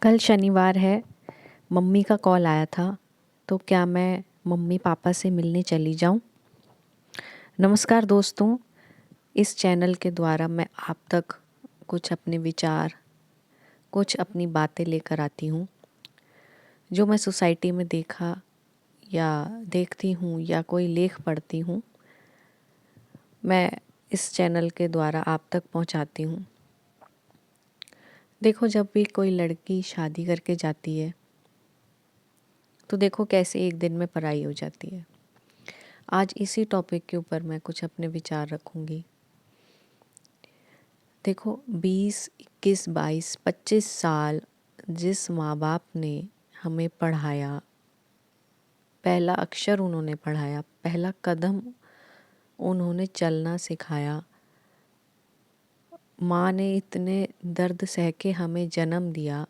कल शनिवार है। मम्मी का कॉल आया था, तो क्या मैं मम्मी पापा से मिलने चली जाऊं? नमस्कार दोस्तों, इस चैनल के द्वारा मैं आप तक कुछ अपने विचार, कुछ अपनी बातें लेकर आती हूं, जो मैं सोसाइटी में देखा या देखती हूं या कोई लेख पढ़ती हूं, मैं इस चैनल के द्वारा आप तक पहुंचाती हूं। देखो, जब भी कोई लड़की शादी करके जाती है तो देखो कैसे एक दिन में पराई हो जाती है। आज इसी टॉपिक के ऊपर मैं कुछ अपने विचार रखूंगी। देखो, 20, 21, 22, 25 साल जिस माँ बाप ने हमें पढ़ाया, पहला अक्षर उन्होंने पढ़ाया, पहला कदम उन्होंने चलना सिखाया, माँ ने इतने दर्द सह के हमें जन्म दिया,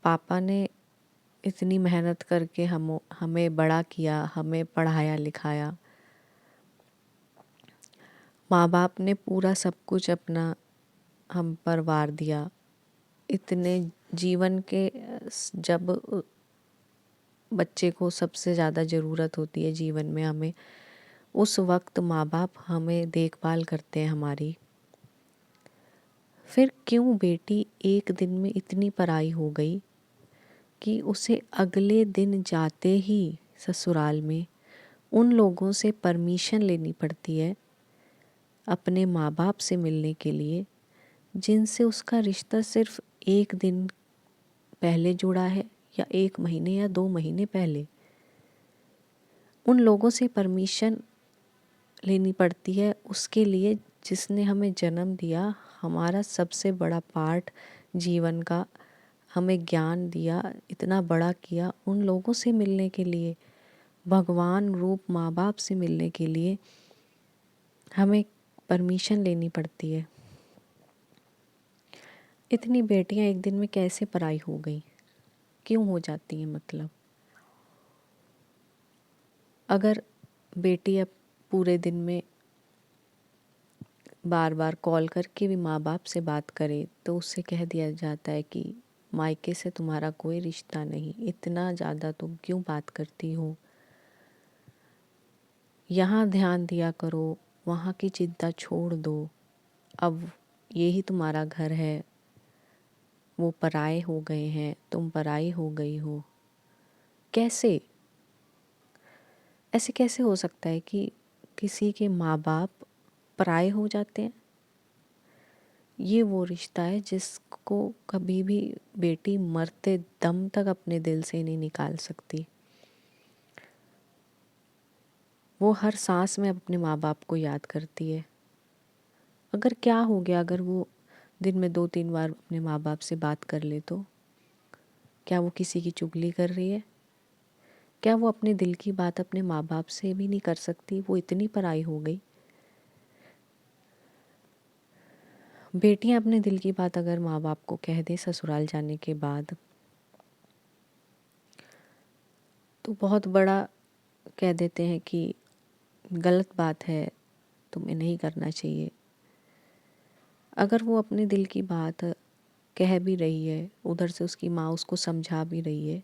पापा ने इतनी मेहनत करके हमें बड़ा किया, हमें पढ़ाया लिखाया, माँ बाप ने पूरा सब कुछ अपना हम पर वार दिया। इतने जीवन के जब बच्चे को सबसे ज़्यादा ज़रूरत होती है जीवन में हमें, उस वक्त माँ बाप हमें देखभाल करते हैं हमारी। फिर क्यों बेटी एक दिन में इतनी पराई हो गई कि उसे अगले दिन जाते ही ससुराल में उन लोगों से परमिशन लेनी पड़ती है अपने माँ बाप से मिलने के लिए, जिनसे उसका रिश्ता सिर्फ एक दिन पहले जुड़ा है या 1 महीने या 2 महीने पहले। उन लोगों से परमिशन लेनी पड़ती है उसके लिए जिसने हमें जन्म दिया, हमारा सबसे बड़ा पार्ट जीवन का, हमें ज्ञान दिया, इतना बड़ा किया। उन लोगों से मिलने के लिए, भगवान रूप माँ बाप से मिलने के लिए हमें परमिशन लेनी पड़ती है। इतनी बेटियां एक दिन में कैसे पराई हो गई, क्यों हो जाती हैं? मतलब अगर बेटी अब पूरे दिन में बार बार कॉल करके भी माँ बाप से बात करे तो उससे कह दिया जाता है कि मायके से तुम्हारा कोई रिश्ता नहीं, इतना ज़्यादा तुम क्यों बात करती हो, यहाँ ध्यान दिया करो, वहाँ की चिंता छोड़ दो, अब यही तुम्हारा घर है, वो पराए हो गए हैं, तुम पराई हो गई हो। कैसे ऐसे कैसे हो सकता है कि किसी के माँ बाप पराए हो जाते हैं? ये वो रिश्ता है जिसको कभी भी बेटी मरते दम तक अपने दिल से नहीं निकाल सकती। वो हर सांस में अपने माँ बाप को याद करती है। अगर क्या हो गया अगर वो दिन में 2-3 बार अपने माँ बाप से बात कर ले तो क्या वो किसी की चुगली कर रही है? क्या वो अपने दिल की बात अपने माँ बाप से भी नहीं कर सकती? वो इतनी पराई हो गई। बेटियां अपने दिल की बात अगर माँ बाप को कह दे ससुराल जाने के बाद तो बहुत बड़ा कह देते हैं कि गलत बात है, तुम्हें नहीं करना चाहिए। अगर वो अपने दिल की बात कह भी रही है, उधर से उसकी माँ उसको समझा भी रही है,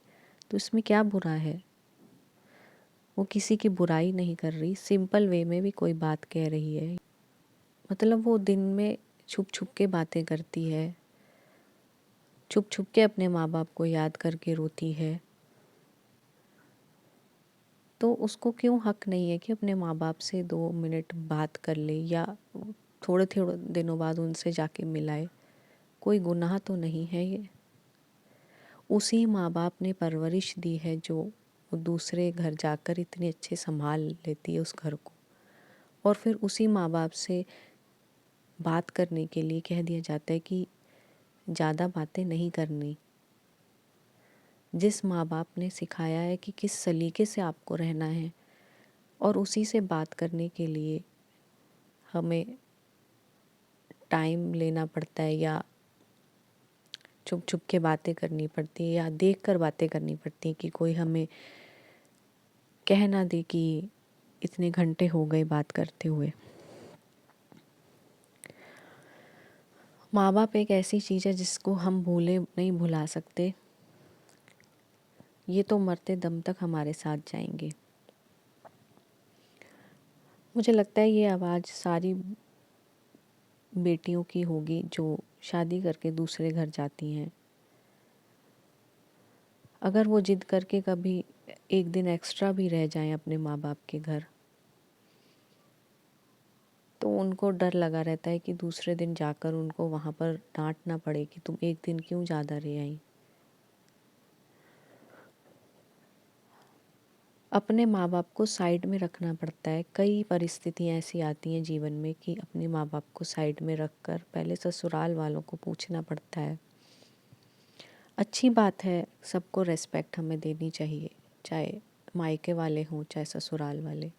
तो इसमें क्या बुरा है? वो किसी की बुराई नहीं कर रही, सिंपल वे में भी कोई बात कह रही है। मतलब वो दिन में छुप छुप के बातें करती है, छुप छुप के अपने माँ बाप को याद करके रोती है, तो उसको क्यों हक नहीं है कि अपने माँ बाप से 2 मिनट बात कर ले या थोड़े थोड़े दिनों बाद उनसे जाके मिलाए? कोई गुनाह तो नहीं है ये। उसी माँ बाप ने परवरिश दी है जो वो दूसरे घर जाकर इतने अच्छे संभाल लेती है उस घर को, और फिर उसी माँ बाप से बात करने के लिए कह दिया जाता है कि ज़्यादा बातें नहीं करनी। जिस माँ बाप ने सिखाया है कि किस सलीके से आपको रहना है, और उसी से बात करने के लिए हमें टाइम लेना पड़ता है या छुप छुप के बातें करनी पड़ती है या देख कर बातें करनी पड़ती है कि कोई हमें कह ना दे कि इतने घंटे हो गए बात करते हुए। माँ बाप एक ऐसी चीज़ है जिसको हम भूले नहीं भुला सकते। ये तो मरते दम तक हमारे साथ जाएंगे। मुझे लगता है ये आवाज़ सारी बेटियों की होगी जो शादी करके दूसरे घर जाती हैं। अगर वो जिद करके कभी एक दिन एक्स्ट्रा भी रह जाएं अपने माँ बाप के घर, तो उनको डर लगा रहता है कि दूसरे दिन जाकर उनको वहाँ पर डांट ना पड़े कि तुम एक दिन क्यों ज़्यादा रह आई। अपने माँ बाप को साइड में रखना पड़ता है। कई परिस्थितियाँ ऐसी आती हैं जीवन में कि अपने माँ बाप को साइड में रख कर पहले ससुराल वालों को पूछना पड़ता है। अच्छी बात है, सबको रेस्पेक्ट हमें देनी चाहिए, चाहे मायके वाले हों चाहे ससुराल वाले,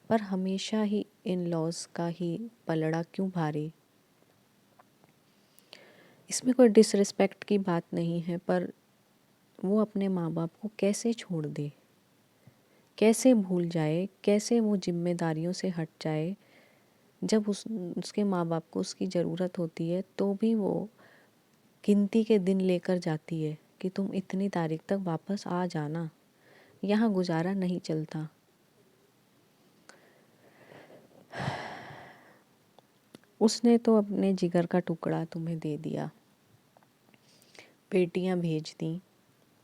पर हमेशा ही इन लॉज का ही पलड़ा क्यों भारी। इसमें कोई डिसरिस्पेक्ट की बात नहीं है, पर वो अपने माँ बाप को कैसे छोड़ दे, कैसे भूल जाए, कैसे वो जिम्मेदारियों से हट जाए। जब उसके माँ बाप को उसकी ज़रूरत होती है तो भी वो गिनती के दिन लेकर जाती है कि तुम इतनी तारीख तक वापस आ जाना, यहाँ गुजारा नहीं चलता। उसने तो अपने जिगर का टुकड़ा तुम्हें दे दिया, बेटियां भेज दी,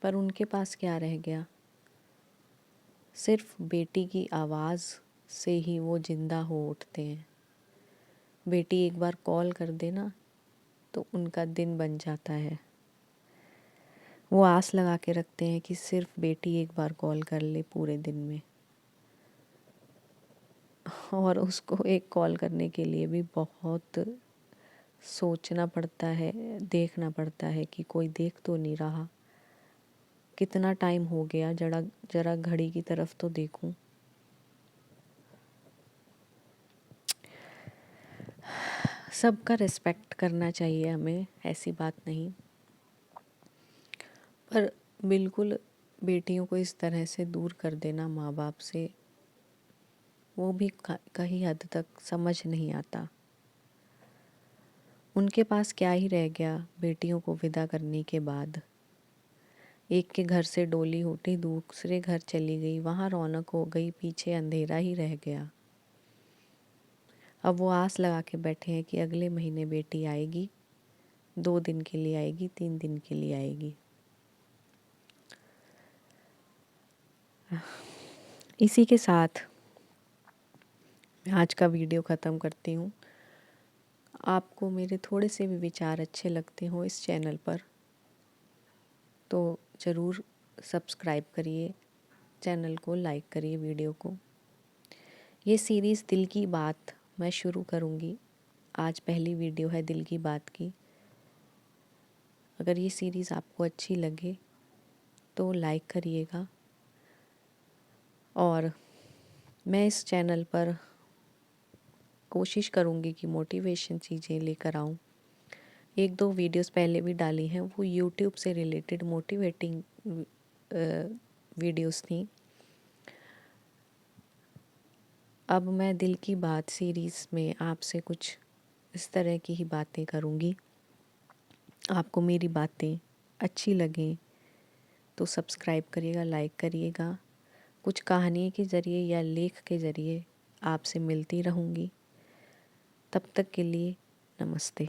पर उनके पास क्या रह गया। सिर्फ बेटी की आवाज़ से ही वो जिंदा हो उठते हैं। बेटी एक बार कॉल कर देना तो उनका दिन बन जाता है। वो आस लगा के रखते हैं कि सिर्फ बेटी एक बार कॉल कर ले पूरे दिन में, और उसको एक कॉल करने के लिए भी बहुत सोचना पड़ता है, देखना पड़ता है कि कोई देख तो नहीं रहा, कितना टाइम हो गया, जरा जरा घड़ी की तरफ तो देखूं। सबका रिस्पेक्ट करना चाहिए हमें, ऐसी बात नहीं, पर बिल्कुल बेटियों को इस तरह से दूर कर देना माँ बाप से, वो भी कहीं हद तक समझ नहीं आता। उनके पास क्या ही रह गया बेटियों को विदा करने के बाद। एक के घर से डोली उठी, दूसरे घर चली गई, वहाँ रौनक हो गई, पीछे अंधेरा ही रह गया। अब वो आस लगा के बैठे हैं कि अगले महीने बेटी आएगी, 2 दिन के लिए आएगी, 3 दिन के लिए आएगी। इसी के साथ मैं आज का वीडियो ख़त्म करती हूँ। आपको मेरे थोड़े से भी विचार अच्छे लगते हो इस चैनल पर तो ज़रूर सब्सक्राइब करिए, चैनल को लाइक करिए, वीडियो को। ये सीरीज़ दिल की बात मैं शुरू करूँगी। आज पहली वीडियो है दिल की बात की। अगर ये सीरीज़ आपको अच्छी लगे तो लाइक करिएगा, और मैं इस चैनल पर कोशिश करूँगी कि मोटिवेशन चीज़ें लेकर आऊँ। 1-2 वीडियोस पहले भी डाली हैं, वो यूट्यूब से रिलेटेड मोटिवेटिंग वीडियोस थी। अब मैं दिल की बात सीरीज़ में आपसे कुछ इस तरह की ही बातें करूँगी। आपको मेरी बातें अच्छी लगें तो सब्सक्राइब करिएगा, लाइक करिएगा। कुछ कहानी के ज़रिए या लेख के ज़रिए आपसे मिलती रहूँगी। तब तक के लिए नमस्ते।